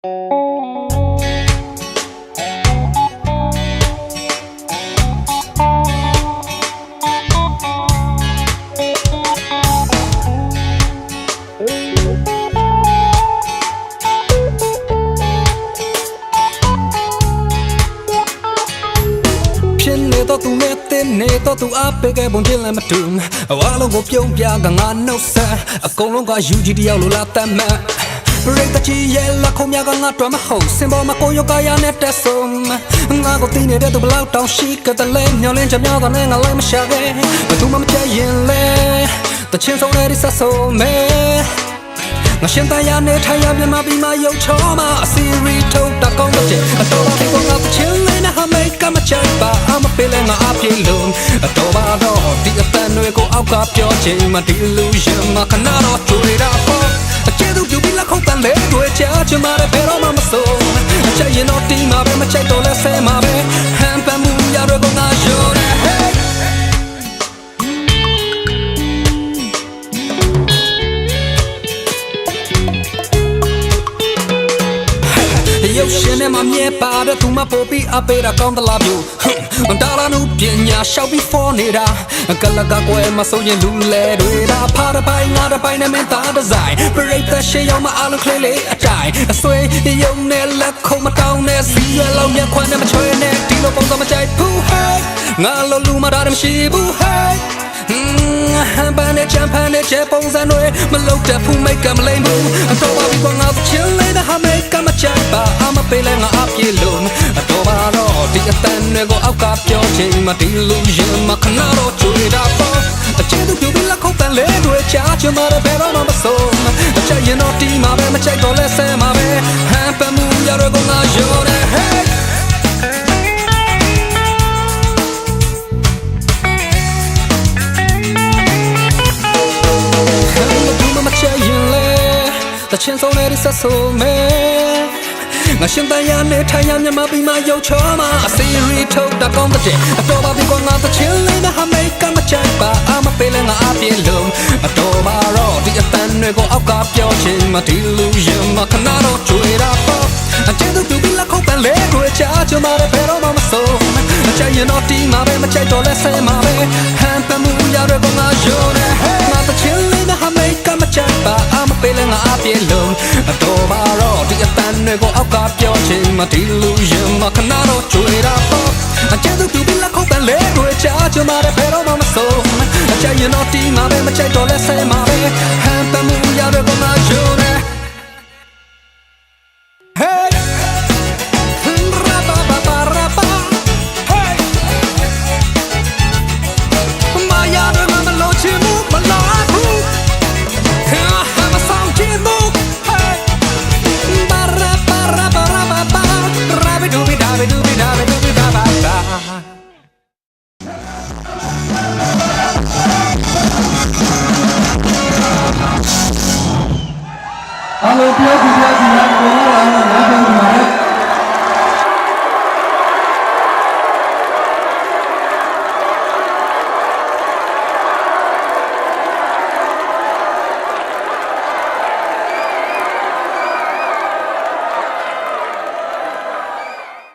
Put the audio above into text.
တော့သူနဲ့တင်းနေတော့သူအပေးခဲ့ပုံချင်းလည်းမတူအဝါလုံးကိုပြုံးပြကငါနှုတ်ဆက်အကုန်လုံးက UG တယောက်လိုလာတတ်မှတ်ပရိသတ်ကြီးရဲ့လက်ခုံများကငါတွေ့မဟုတ်စင်ပေါ်မှာကိုရောကရနဲ့တက်ဆုံးငါကိုတင်းနေတဲ့သူဘလောက်တောင်ရှိကတလဲညောင်းလင်းချမြောင်းတဲ့ငါလည်းမရှာခဲ့ဘသူမှမကြရင်လဲတချင်းဆုံးနဲ့ဆက်ဆုံးမဲငါရှင်တရားနဲ့ထိုင်ရမြန်မာပြည်မှာရုပ်ချောမှာအစီရီထုတ်တကောင်းတဲ့အတော်ပါဒီကငါတချင်းလေးနဲ့ဟာမိတ်ကမချိုက်ပါအမပေးလဲငါအပြေလုံးအတော်ပါတော့ဒီအတန်တွေကိုအောက်ကပြောချင်မှဒီလူရှင်မခဏတော့တွေ့တာပေါ့အကျဉ်းသူပြုပြီးလက်ခုပ်တန်လေးတွေချာချင်မှလည်းဘယ်တော့မှမဆုံးအချက်ရင်တော့ဒီမှာပဲမချိုက်တော့လဲဆဲမှာပဲဟန်ပန်မှုရတော့ငါရောတယ် ရုပ်ရှင်နဲ့မမြဲပါတဲ့သူမပို့ပြီးအပေးတာကောင်းသလားပြုဒါလာနုပညာရှောက်ပြီးဖော်နေတာကလကကွယ်မဆိုရင်လူလဲတွေဒါဖားတစ်ပိုင်းငါတစ်ပိုင်းနဲ့မင်းသားဒီဇိုင်းပရိသတ်ရှေ့ရောက်မှအလုံးကလေးလေးအတိုင်းအဆွေရုံနဲ့လက်ခုံမတောင်းနဲ့စီရလောက်မြခွန်းနဲ့မချွေနဲ့ဒီလိုပုံစံမကြိုက်ဘူးဟဲ့ငါလိုလူမတာမရှိဘူးဟဲ့ဟန်ပန်နဲ့ချမ်ပန်နဲ့ချေပုံစံတွေမလုပ်တဲ့ဖူးမိတ်ကမလိမ့်ဘူးအတော်ပါပြီကွာငါချင်လေးတဲ့ဟာမိတ်ကမချမ်းပါအမပေးလဲငါအပြေလုံးအတော်ပါတော့ဒီအတန်တွေကိုအောက်ကပြောချင်မှဒီလူရင်မခဏတော့ချွေတာပေါ့အချစ်သူပြုပြီးလက်ခုပ်တန်လေးတွေချာချင်မှလည်းဘယ်တော့မှမဆုံးအချက်ရင်တော့ဒီမှာပဲမချိုက်တော့လဲဆဲမှာပဲဟန်ပန်မှုရတော့ငါရောတယ် heyတချင်းဆုံးနဲ့ဆက်ဆုံးမဲငါရှင်တရားနဲ့ထိုင်ရမြမပြီးမှရုပ်ချောမှာအစီရီထုတ်တကောင်းတဲ့အတော်ပါပြီကွာငါတချင်းလေးနဲ့ဟာမိတ်ကမချိုက်ပါအမပေးလဲငါအပြေလုံးအတော်ပါတော့ဒီအတန်တွေကိုအောက်ကပြောချင်မှဒီလူရင်မခဏတော့ကြွေတာပေါ့အကျဉ်းသူပြုပြီးလက်ခုပ်ပန်လေးတွေချာချင်မှလည်းဘယ်တော့မှမဆုံးအချက်ရင်တော့ဒီမှာပဲမချိုက်တော့လဲဆဲမှာပဲဟန်ပန်မှုရတော့ငါရောတယ်ငါတချင်းလေးနဲ့ဟာမိတ်ကမချိုက်ပါအမပေးလဲငါအပြေလုံးအတော်ပါတော့ဒီအတန်တွေကိုအောက်ကပြောချင်မှဒီလူရင်မခဏတော့ကြွေတာပေါ့အကျဉ်းသူပြုပြီးလက်ခုပ်ပန်လေးတွေချာချင်မှလည်းဘယ်တော့မှမဆုံးအချက်ရင်တော့ဒီမှာပဲမချိုက်တော့လဲဆဲမှာပဲဟန်ပန်မှုရတော့ငါရောတယ်